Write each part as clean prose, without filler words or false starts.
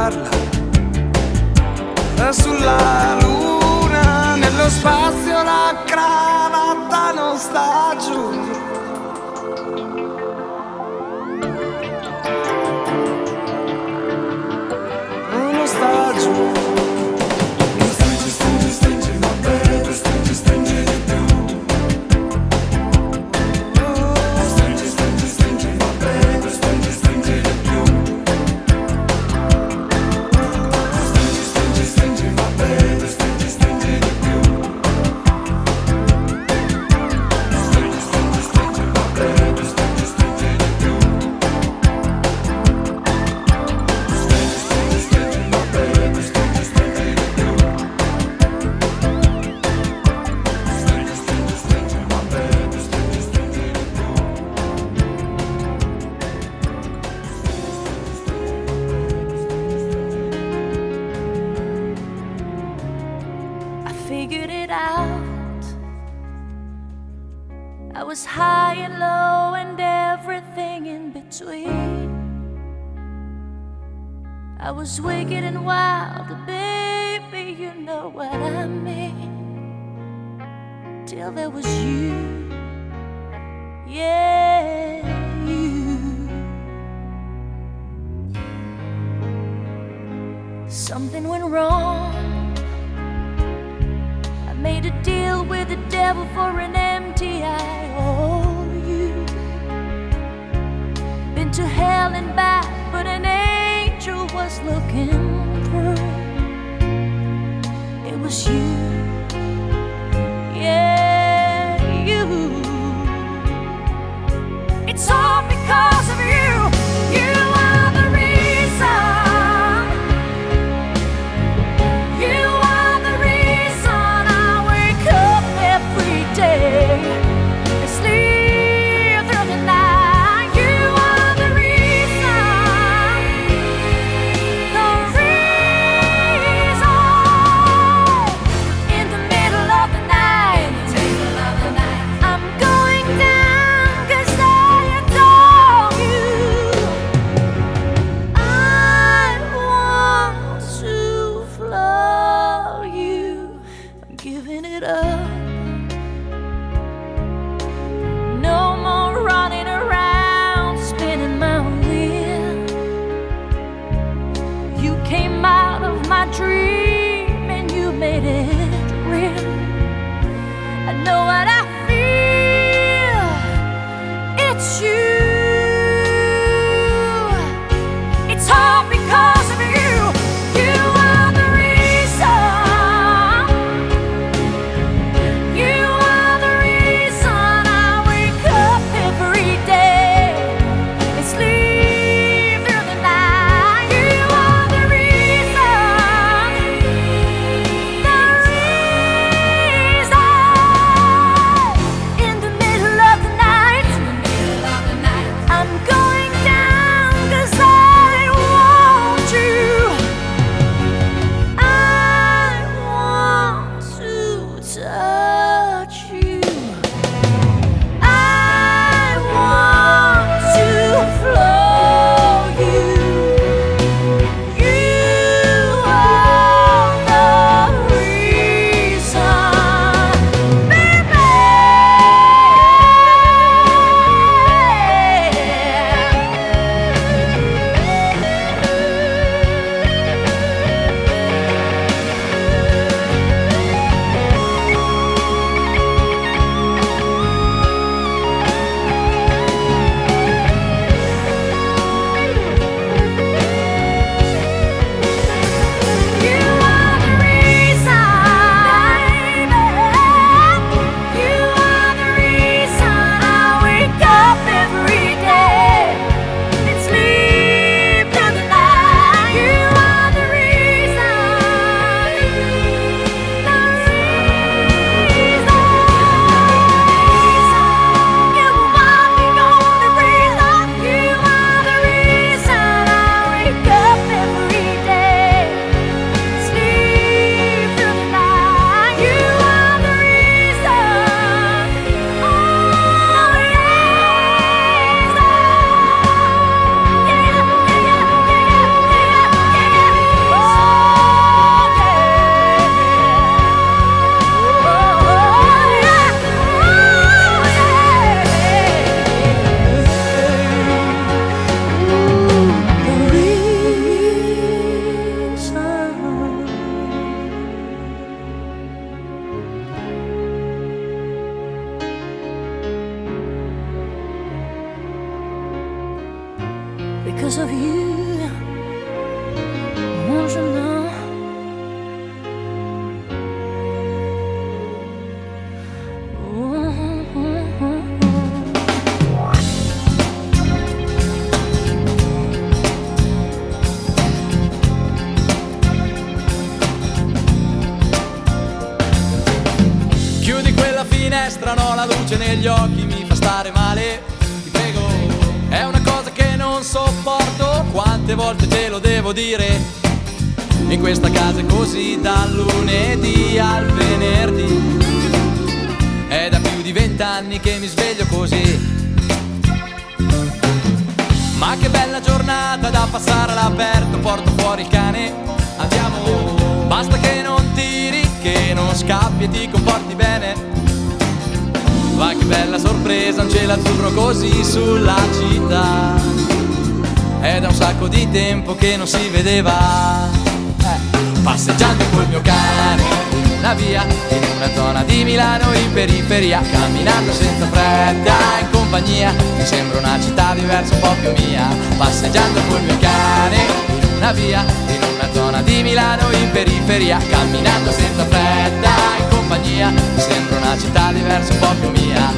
parla sulla luna, nello spazio la cravatta non sta giù. Non sta giù. Figured it out. I was high and low and everything in between. I was wicked and wild, baby, you know what I mean. Till there was you, yeah, you. Something went wrong. Made a deal with the devil for an empty eye. Oh, you been to hell and back, but an angel was looking through. It was you, yeah, you. It's all because of you. You are the reason. You are the reason I wake up every day and sleep through the night. You are the reason, the reason. In the middle of the night, I'm going down 'cause I adore you. I want to flow you. I'm giving it up. No more running around, spinning my wheel. You came out of my dream and you made it real. I know what I feel. It's you. It's all because of you. You are the reason. You are the reason I wake up every day and sleep through the night. You are the reason, the reason. In the middle of the night, I'm going down 'cause I want you. Won't you know? Chiudi quella finestra, no, la luce negli occhi mi fa stare male. Ti prego, è una cosa che non sopporto. Quante volte te lo devo dire? In questa casa è così dal lunedì al venerdì. È da più di 20 anni che mi sveglio così. Ma che bella giornata da passare all'aperto. Porto fuori il cane, andiamo. Basta che non tiri, che non scappi e ti comporti bene. Vai che bella sorpresa, un cielo azzurro così sulla città. È da un sacco di tempo che non si vedeva. Passeggiando col mio cane in una via, in una zona di Milano in periferia, camminando senza fretta in compagnia, mi sembra una città diversa, un po' più mia. Passeggiando col mio cane in una via, in una zona di Milano in periferia, camminando senza fretta in compagnia, mi sembra una città diversa, un po' più mia.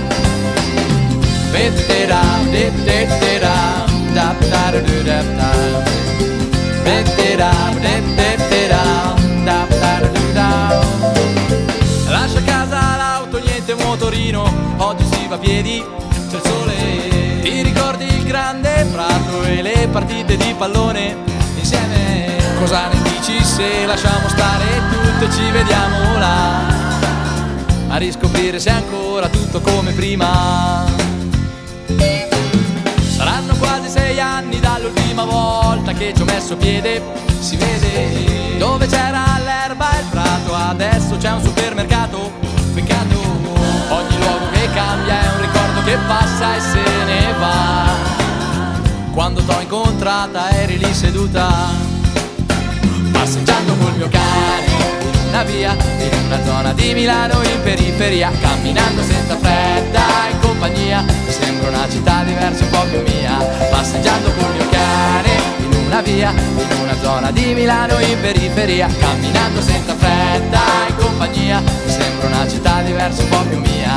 Lascia a casa l'auto, niente motorino, oggi si va a piedi, c'è il sole. Ti ricordi il grande prato e le partite di pallone insieme? Cosa ne dici se lasciamo stare tutto e ci vediamo là, a riscoprire se è ancora tutto come prima. Saranno quasi 6 anni dall'ultima volta che ci ho messo piede. Si vede dove c'era l'erba e il prato, adesso c'è un supermercato. Peccato, ogni luogo che cambia è un ricordo che passa e se ne va. Quando t'ho incontrata eri lì seduta, passeggiando col mio cane in una via, in una zona di Milano in periferia, camminando senza fretta in compagnia, mi sembra una città diversa, un po' più mia. Passeggiando col mio cane in una via, in una zona di Milano in periferia, camminando senza fretta in compagnia, mi sembra una città diversa, un po' più mia.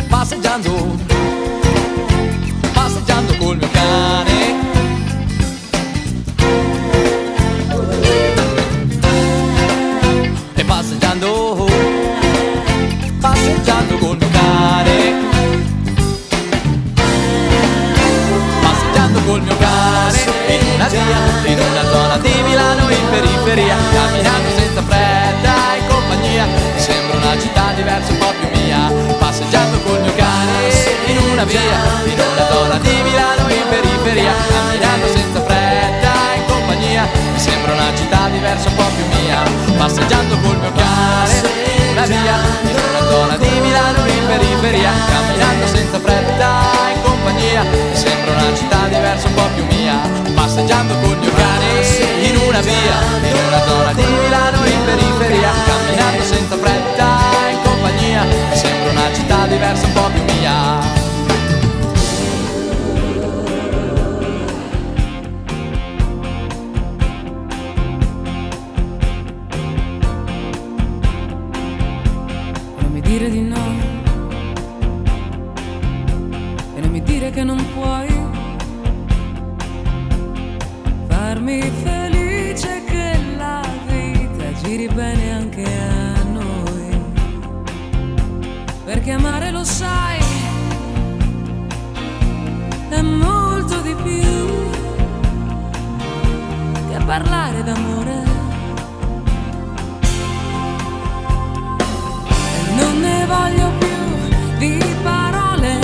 Passeggiando, passeggiando col mio cane, e passeggiando, passeggiando col mio cane, passeggiando col mio cane in una via, in una zona di Milano in periferia, camminando senza fretta in compagnia, mi sembra una città diversa, un po' più mia. Passeggiando col mio cane in una via, in una zona di Milano in periferia, camminando senza fretta in compagnia, mi sembra una città diversa, un po' più mia. Passeggiando col mio cane in una via, in una zona di Milano in periferia, camminando senza fretta in compagnia, mi sembra una città diversa, un po' più mia. Passeggiando col mio cane in una via, in una zona di Milano in periferia, camminando senza fretta in compagnia, mi sembra una città diversa, un po' più mia. Dire di no e non mi dire che non puoi farmi felice, che la vita giri bene anche a noi, perché amare, lo sai, è molto di più che parlare d'amore. Non ne voglio più di parole,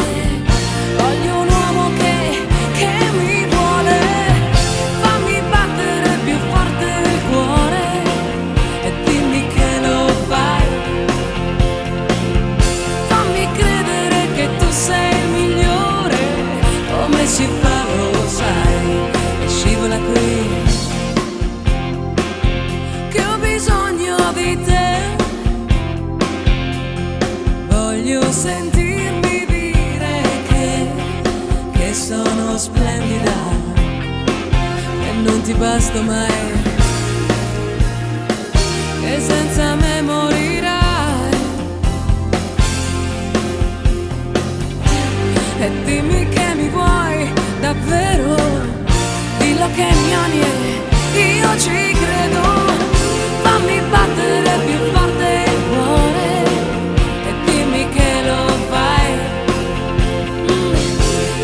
voglio un uomo che mi vuole. Fammi battere più forte il cuore e dimmi che lo fai. Fammi credere che tu sei il migliore, come si fa lo sai, e scivola qui splendida e non ti basta mai, che senza me morirai. E dimmi che mi vuoi davvero, dillo che mi ami e io ci credo. Fammi battere più forte il cuore e dimmi che lo fai.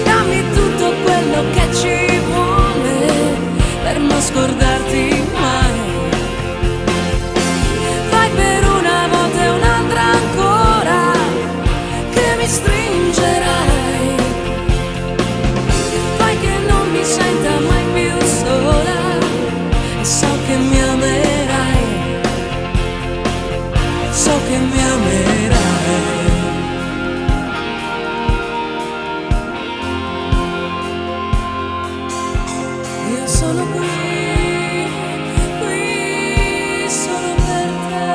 Dammi tutto quello che ci vuole per non scordarti mai. Fai per una volta e un'altra ancora che mi stringerai. Fai che non mi senta mai più sola e so che mi amerai, so che mi amerai. Io sono qui solo per te.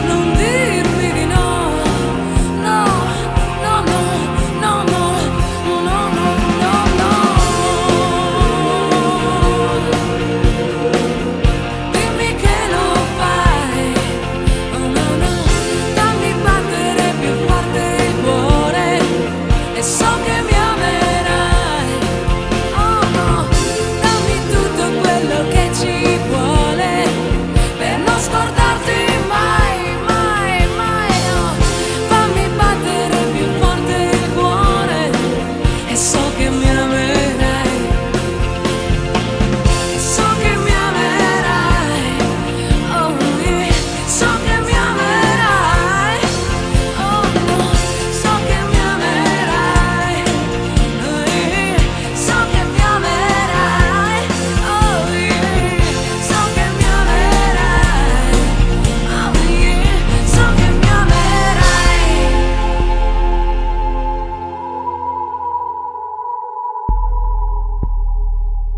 Non dirmi di no, no, no, no, no, no, no, no, no. Dimmi che lo fai, oh no, no. Dammi battere più forte il cuore e so che mi amerai, oh no. Dammi tutto quello che ci vuole per non scordarti mai, mai, mai, no. Fammi battere più forte il cuore e so che mi amerai, so che mi amerai, oh yeah. So che mi amerai, oh no. So che mi amerai, oh yeah. So che mi amerai, oh yeah. So che mi amerai, oh yeah. So che mi amerai.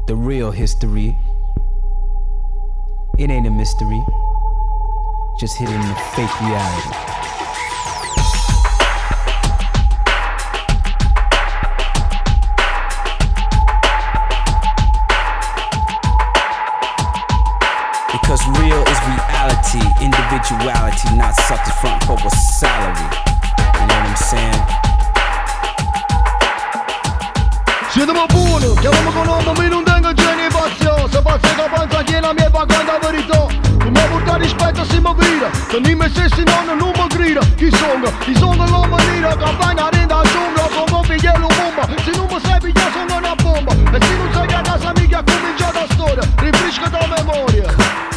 The real history. It ain't a mystery. Just hidden in the fake reality. Because real is reality, individuality, not suckers front for a salary. You know what I'm saying? Siamo buoni, chiamiamo con uomo, mi non tengo genio e passione. Se pazza che pensa che la mia pagata verità. Non mi porta rispetto se mi grida. Se non mi stessi non mi grida. Chi sono l'uomo nero, campagna renda giungla. Sono figliello bomba, se non mi sai pigliare sono una bomba. E se non sai che a casa mica comincia la storia. Rifresca la memoria.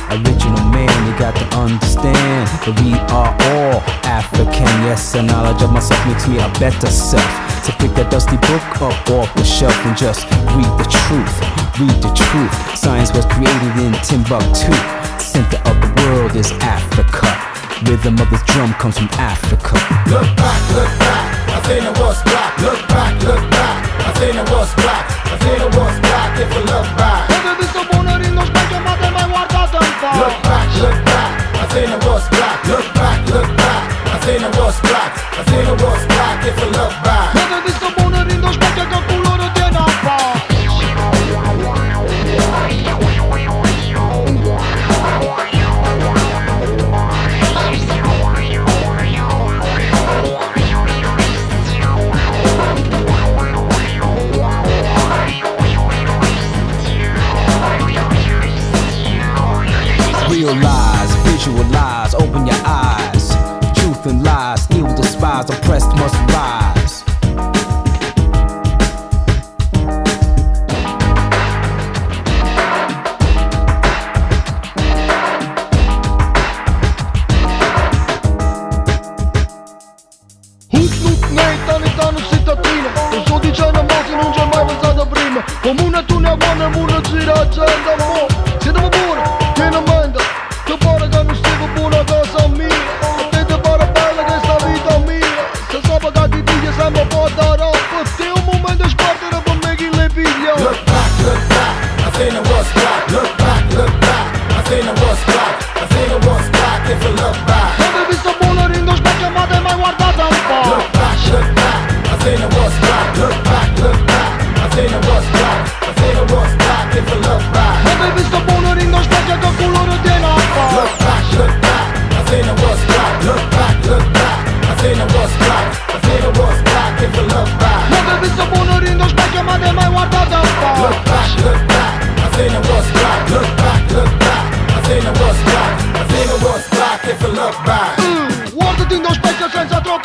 Original man, you got to understand that we are all African. Yes, the knowledge of myself makes me a better self. So pick that dusty book up off the shelf and just read the truth. Read the truth. Science was created in Timbuktu. Center of the world is Africa. Rhythm of this drum comes from Africa. Look back, Athena was black. Look back, Athena was black. Athena was black if you look back. Come visto buono rindo specchio ma te mai guardato un po'. Look back, Athena was black. Look back, Athena was black. Athena was black if you look back. Come visto buono rindo specchio che culo lo tiene un po'. Realize, visualize, open your eyes. Truth and lies, evil despise, oppressed must rise. Tanno cittadino, non sto dicendo mo se non c'è mai pensato prima. Comune tu ne hai buone, muro gira agenda mo. Siamo buoni, pienamente. Che pare che non stiamo buona a casa mia. A te ti pare bella questa vita mia. Se sape che ti piglia sempre può dare up. Ti è un momento di sbattere per me chi le piglia. Look back, Athena was black. Look back,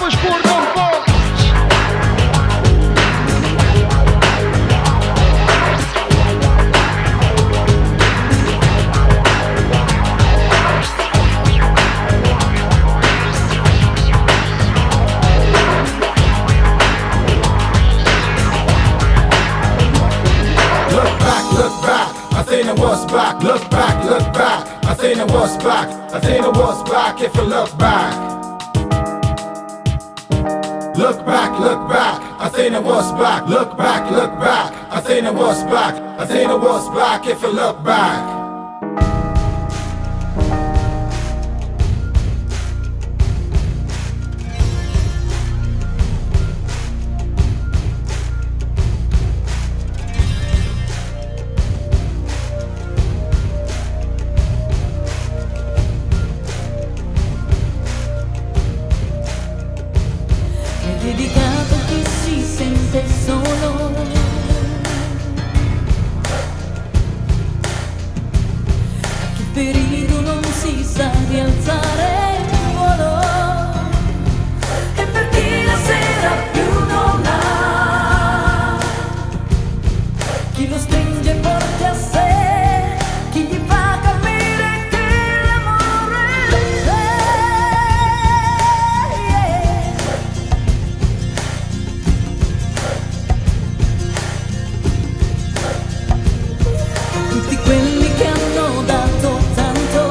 mă spurtă în foc. Athena was back, look back, look back. Athena was back, Athena was back. If you look back, look back, look back. Athena was back, look back, look back. Athena was back, Athena was back. If you look back. Dedicato a chi si sente solo, a chi ferito non si sa rialzare il volo, e per chi la sera più non ha, chi lo stringe forte a sé, chi gli fa capire che l'amore c'è. Tutti quelli che hanno dato tanto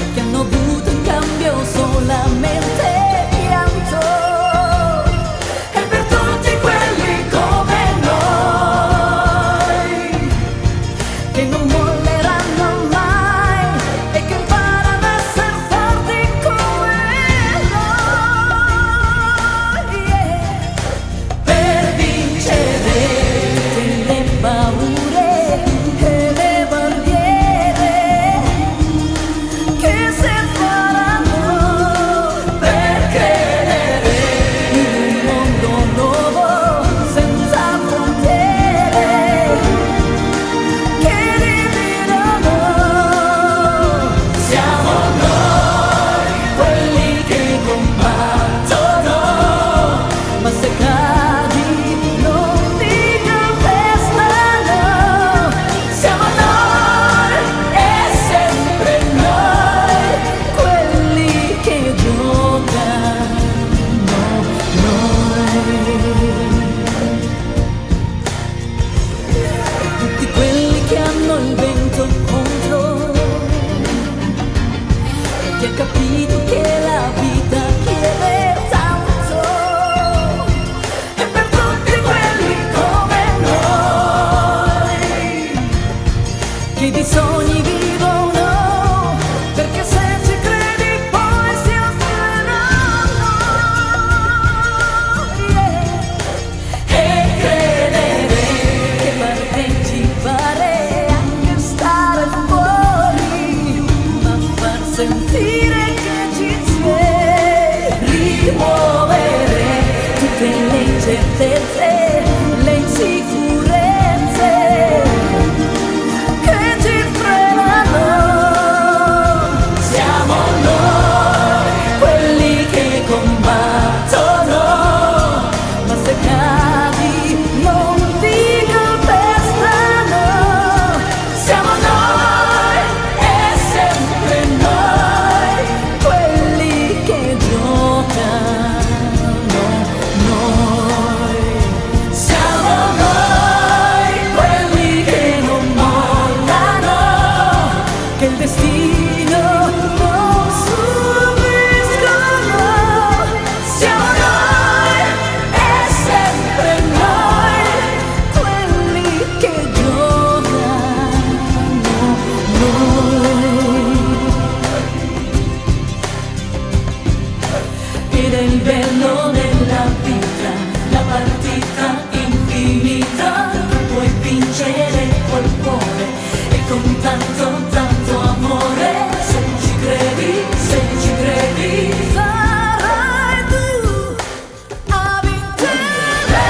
e che hanno avuto in cambio solamente pianto, e per tutti quelli come noi che non molleranno mai e che imparano a essere forti come noi, per vincere le paure e le barriere che separano, per credere in un mondo nuovo senza frontiere che dividono. Siamo noi quelli che combattono, ma se cadi non ti calpestano. Siamo noi e sempre noi quelli che giocano, tutti quelli che hanno il vento contro e chi ha capito che la vita chiede tanto, e per tutti quelli come noi che di sogni vivono, perché se ci credi poi si alzeranno, e credere che partecipare anche stare fuori, ma far sentire che ci sei, rimuovere tutte le incertezze, le insicurezze che ci frenano. Siamo noi quelli che combattono, ma se cadi non ti calpestano. Siamo noi e sempre noi quelli che giocano, noi. Siamo noi quelli che non mollano, che il destino non subiscono. Siamo noi e sempre noi quelli che giocano, noi. Ed è il bello della vita, la partita infinita, puoi vincere col cuore e con tanto tanto amore. Se ci credi, se ci credi, sarai tu a vincere.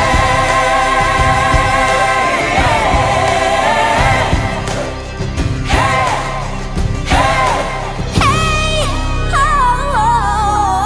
Hey, oh, oh, oh.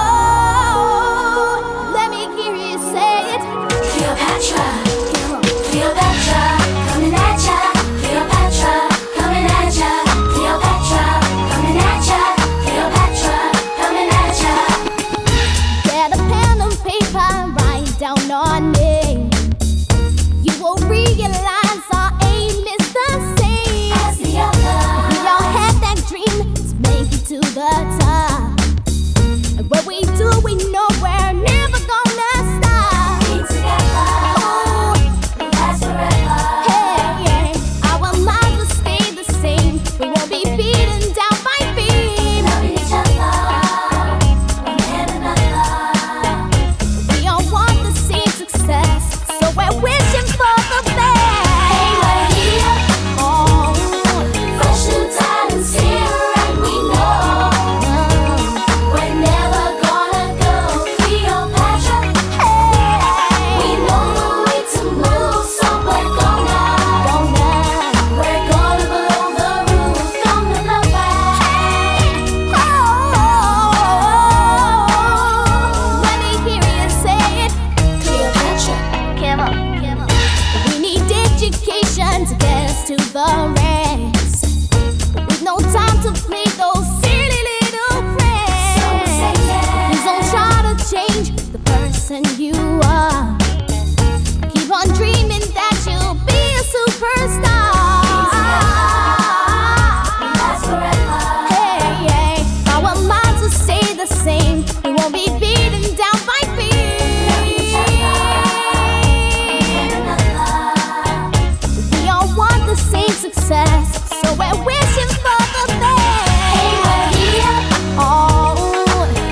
we're wishing for the best. Hey, we're here. Oh,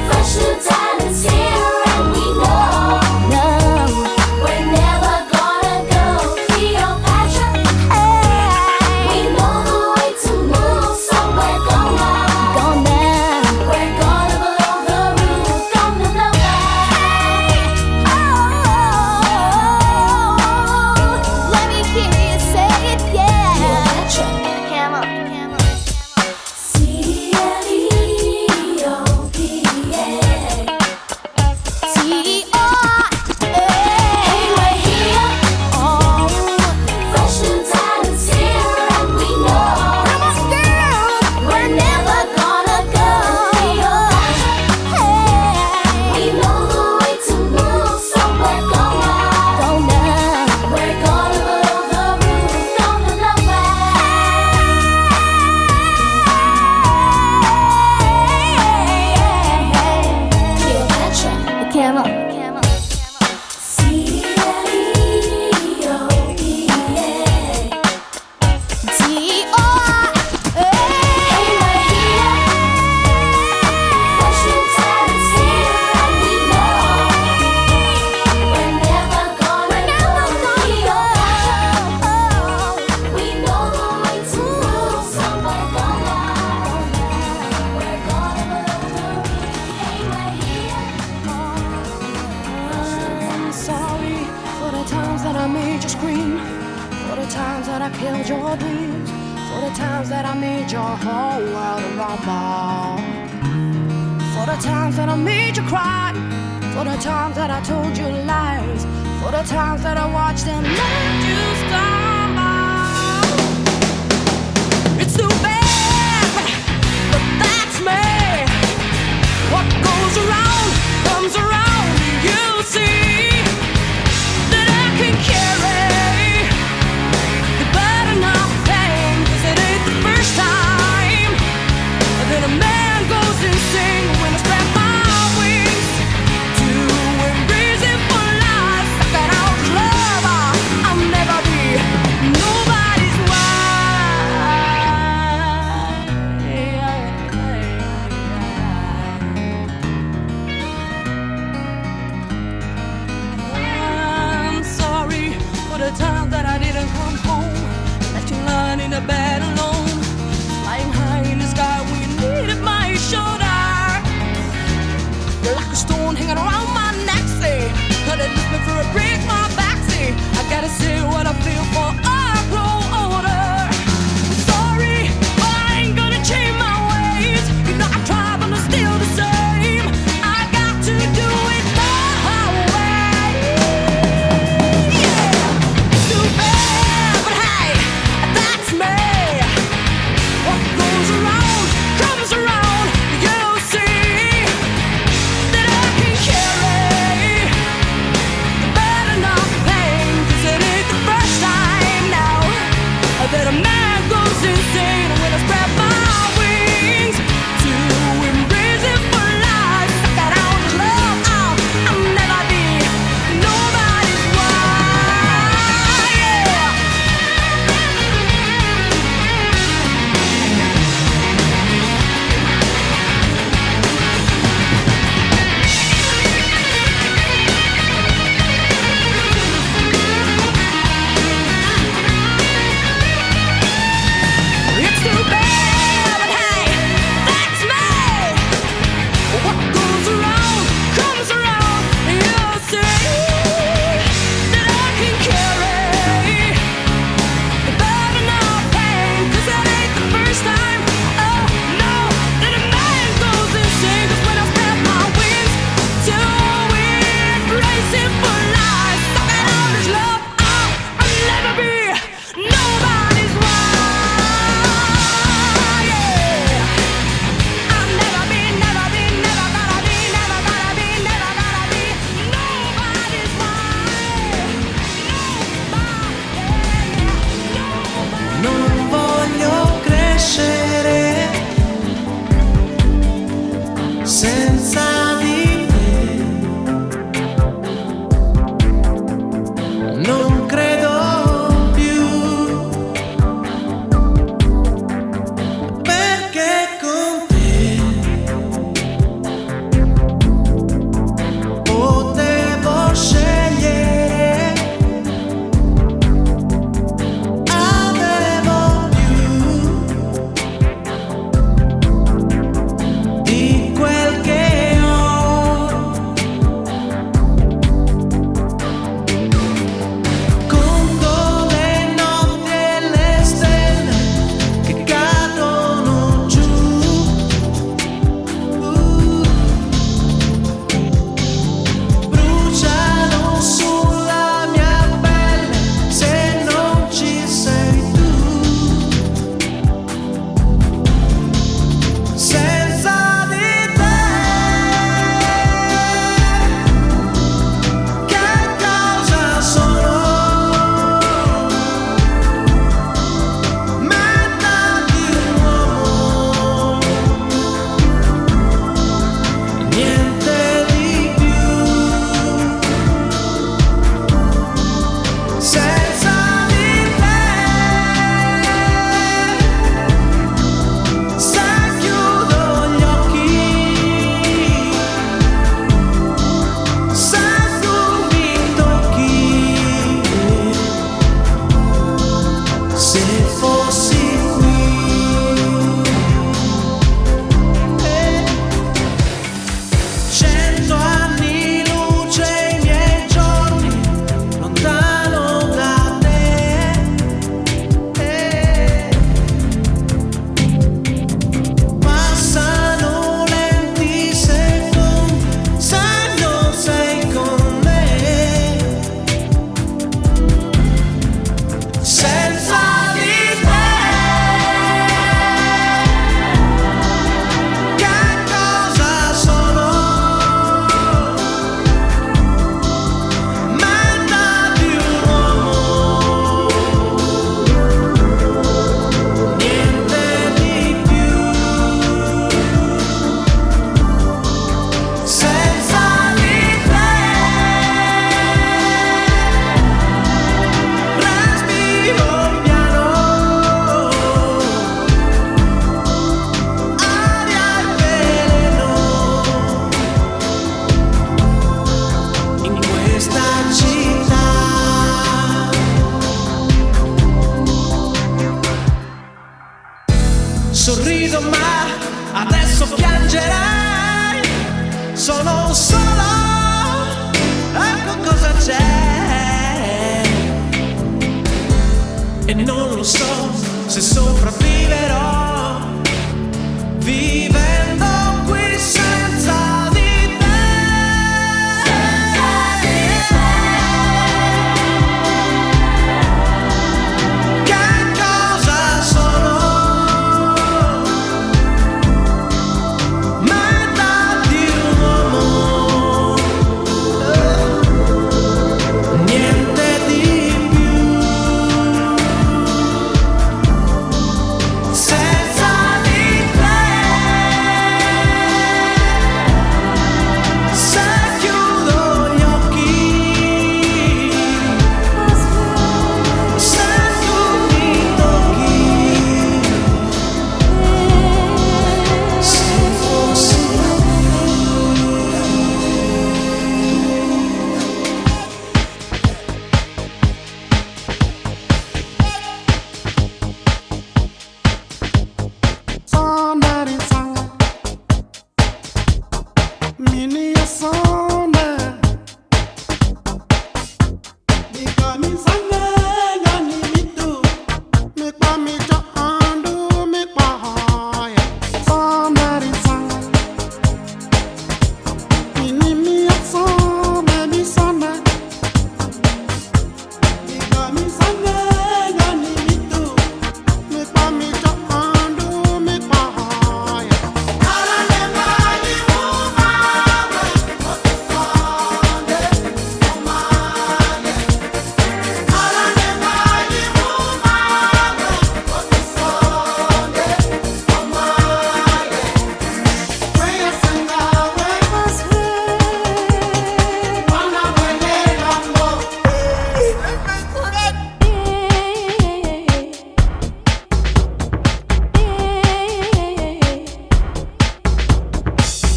fresh new talents here, and we know we're never gonna go Cleopatra. Hey, we know the way to move, so we're gonna blow the roof, gonna blow back. Oh, let me hear you say it, yeah. Come on, come on. C-L-E-O-P-A. T-O-A. Hey, we're here. Oh, fresh new talents here, and we know we're never gonna go Cleopatra. Hey, we know the way to move, so we're gonna blow the roof, gonna blow Cleopatra, come on, come on. C-L-E-O-P-A. T-O-A. Hey, we're here. Fresh new talents here, and we know we're never gonna go Cleopatra. We know the way to move, so we're gonna blow the roof. Hey, we're here. I'm sorry for the times that I made you scream, for the times that I killed your dreams, for the times that I made your whole world a rumble, for the times that I made you cry, for the times that I told you lies, for the times that I watched and let you stumble. It's too bad, but that's me. What goes around comes around. You see that I can carry the burden of pain, 'cause it ain't the first time that a man goes insane. When I spread my wings to embrace it for life, like an outlaw, I'll never be sorrido ma adesso piangerai. Sono solo, ecco cosa c'è. E non lo so se sopravviverò vivendo qui senza di te. Che cosa sono? Metà di un uomo, niente di più. Senza di te, se chiudo gli occhi, se tu mi tocchi, se fossi Somebody sang mini a song because me sang yani me do me pa me jo andu me pa hoy. Somebody sang mini me a song me sang because me sang yani me do me pa me jo andu me pa hoy.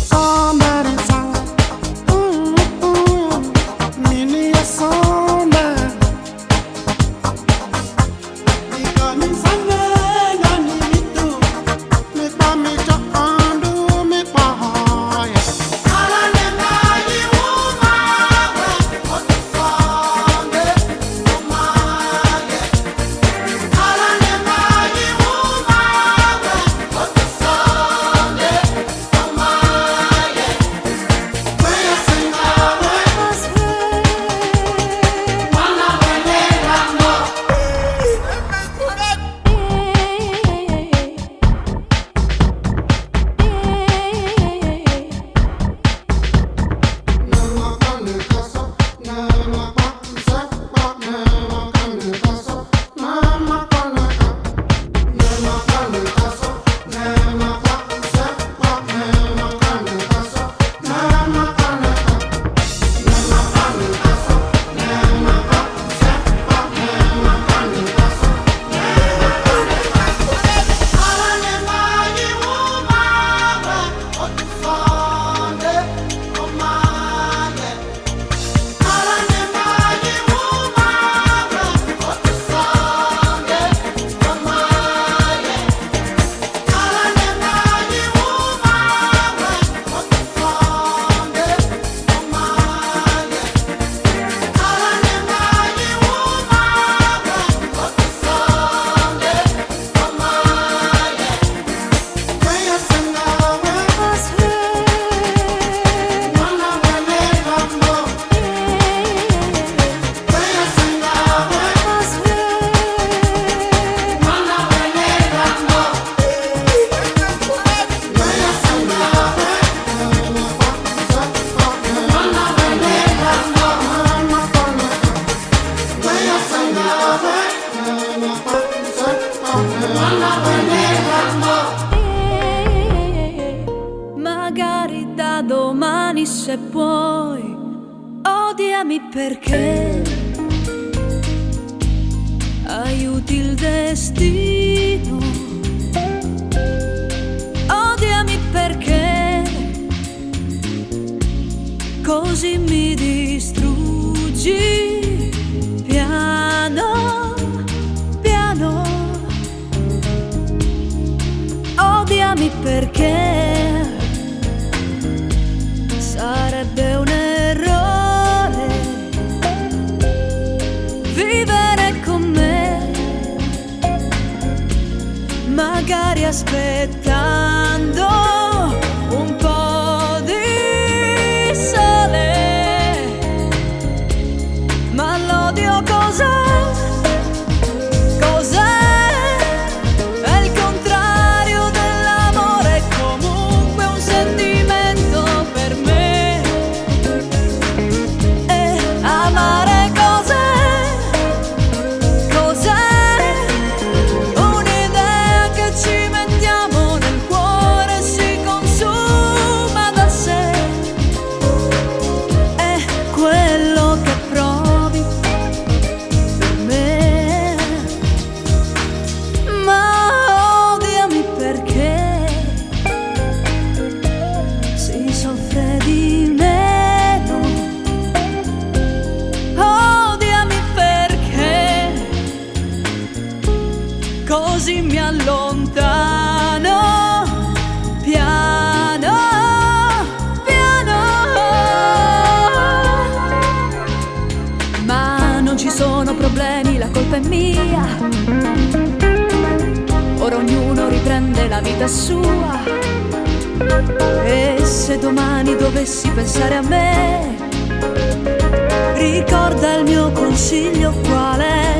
Somebody sang mini a song because me sang yani me do me pa me jo andu me pa hoy. Magari da domani se puoi, odiami perché aiuti il destino. Odiami perché così mi distruggi piano piano. perché sarebbe un errore vivere con me, magari aspettando un po' di sole, ma l'odio cos'è? Così mi allontano piano piano, ma non ci sono problemi, la colpa è mia. Ora ognuno riprende la vita sua, e se domani dovessi pensare a me, ricorda il mio consiglio qual è: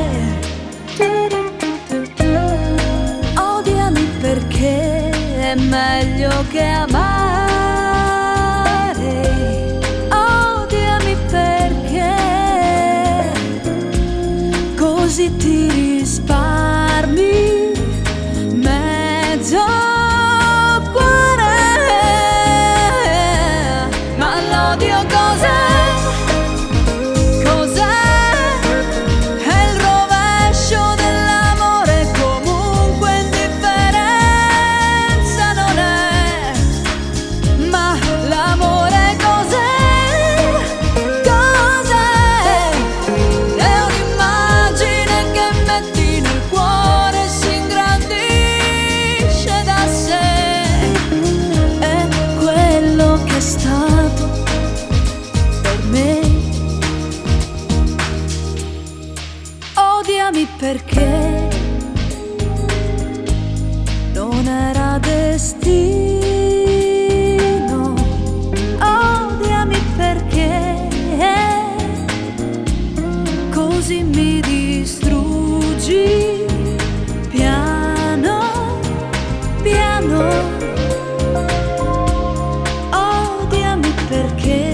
perché è meglio che amare. Odiami perché così ti risparmi mezzo cuore. Ma l'odio cos'è? Odiami perché non era destino. Odiami perché così mi distruggi piano piano. Odiami perché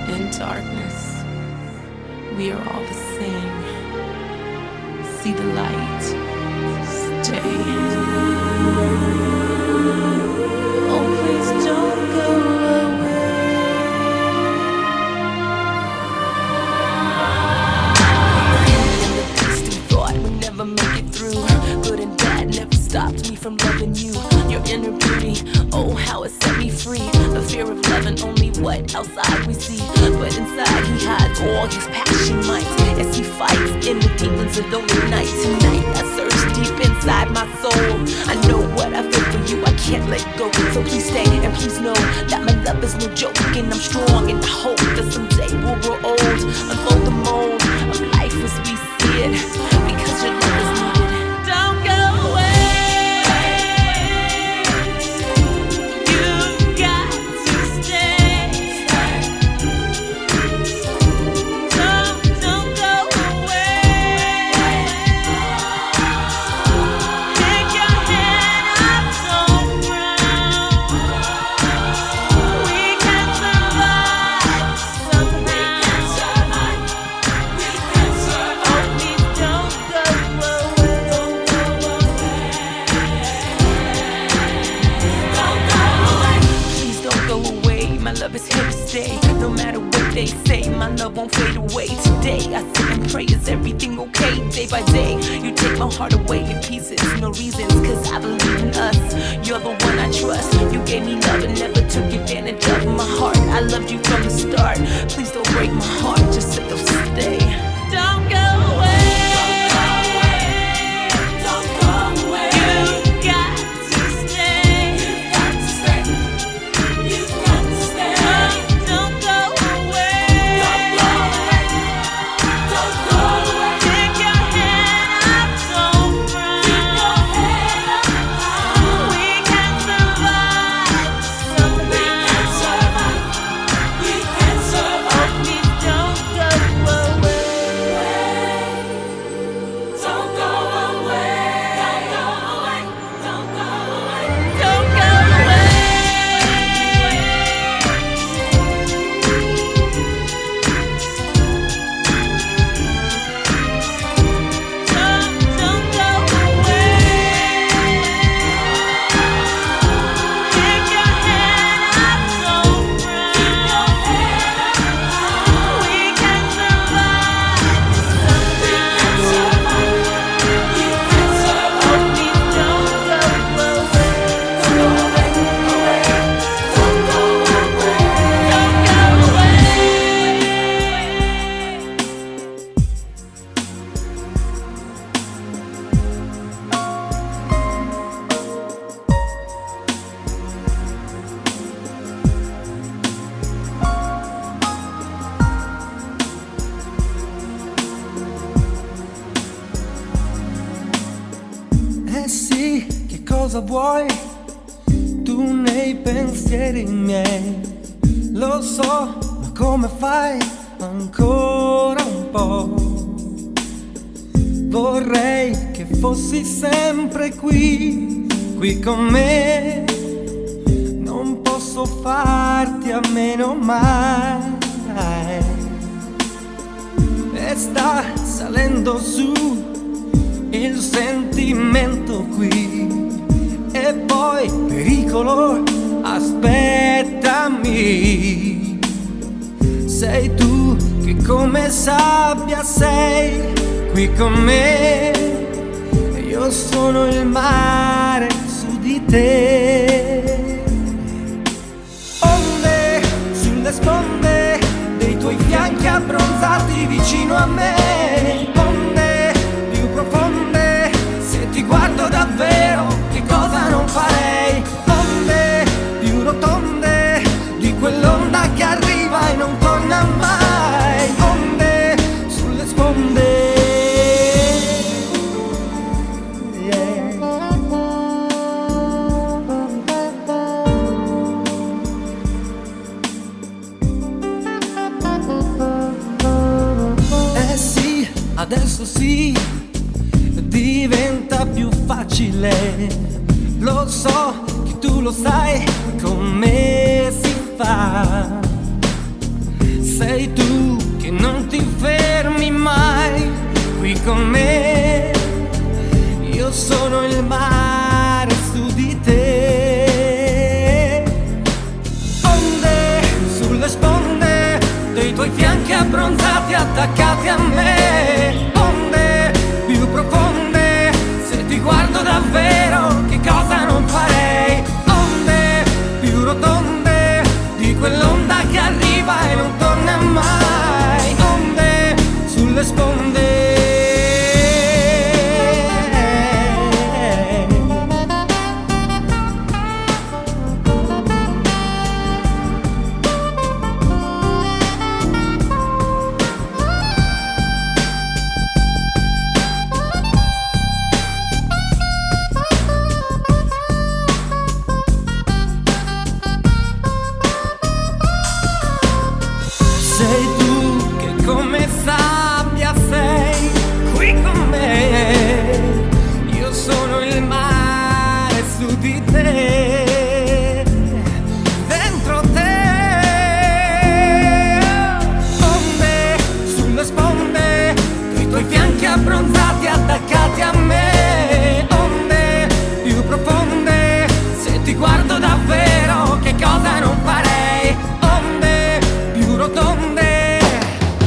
in darkness, we are all the same. See the light, stay. Oh, please don't go away. Distant thought would never make it through. Good and bad never stopped me from loving you. Your inner beauty, oh how it set me free. The fear of loving only what outside we see, but inside he hides all his passion might as he fights in the demons of lonely night. Tonight I search deep inside my soul. I know what I feel for you, I can't let go. So please stay and please know that my love is no joke, and I'm strong and I hope that someday we'll grow old. Unfold the mold of life as we see it, because your love is needed. Don't go away. Love is here to stay, no matter what they say. My love won't fade away today. I sit and pray, is everything okay? Day by day, you take my heart away in pieces. No reasons, cause I believe in us. You're the one I trust. You gave me love and never took advantage of cosa vuoi tu nei pensieri miei? Lo so, ma come fai? Ancora un po'. Vorrei che fossi sempre qui con me. Non posso farti a meno mai. E sta salendo su il sentimento qui. E poi pericolo, aspettami. Sei tu che come sabbia sei qui con me. E io sono il mare su di te. Onde sulle sponde dei tuoi fianchi abbronzati vicino a me. Onde più profonde, se ti guardo davvero che cosa non farei. Onde più rotonde di quell'onda che arriva e non torna mai. Onde sulle sponde. Adesso sì, diventa più facile. Lo so che tu lo sai come si fa. Sei tu che non ti fermi mai qui con me. Io sono il mare su di te. Onde sulle sponde dei tuoi fianchi abbronzati attaccati a me. Onde più profonde, se ti guardo davvero che cosa non farei. Onde più rotonde di quell'onda che arriva e non torna mai. Onde sulle sponde. Sei tu che come sabbia sei qui con me. Io sono il mare su di te. Dentro te. Onde sulle sponde dei tuoi fianchi abbronzati attaccati a me. Onde più profonde, se ti guardo davvero che cosa non farei. Onde più rotonde,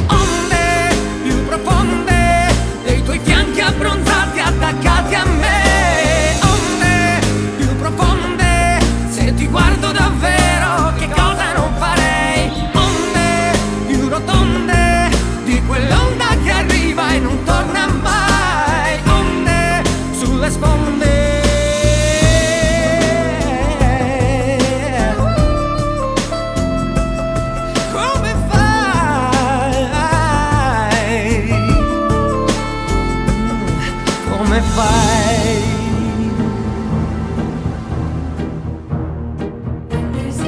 onde più profonde dei tuoi fianchi abbronzati attaccati a me. Onde più profonde, se ti guardo davvero che cosa non farei. Onde più rotonde di quell'onda che arriva e non torna mai. Onde sulle sponde. Come fai? Come fai? There's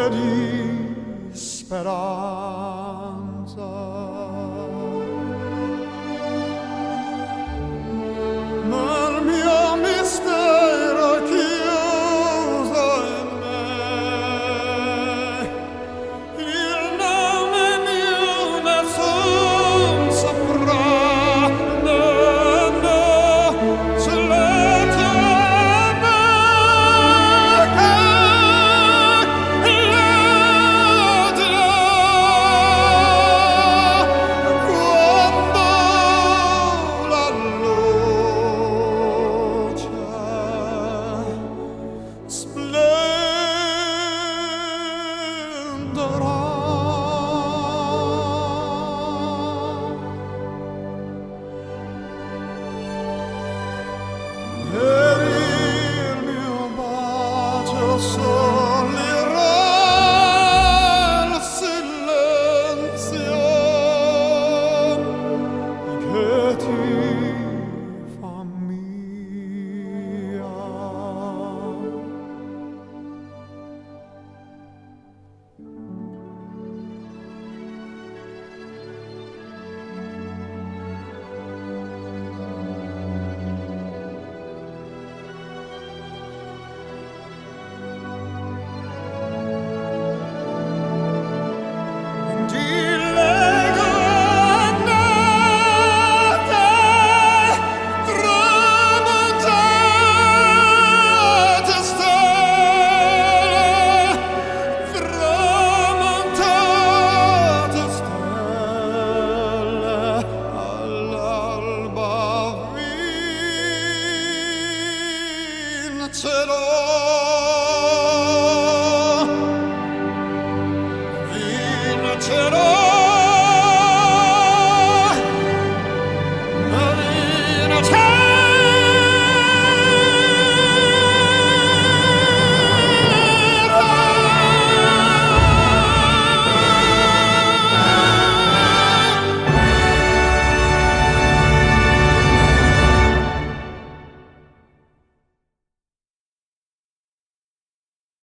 di speranza. Nel mio mistero chiuso in me, il nome mio nessun saprà. So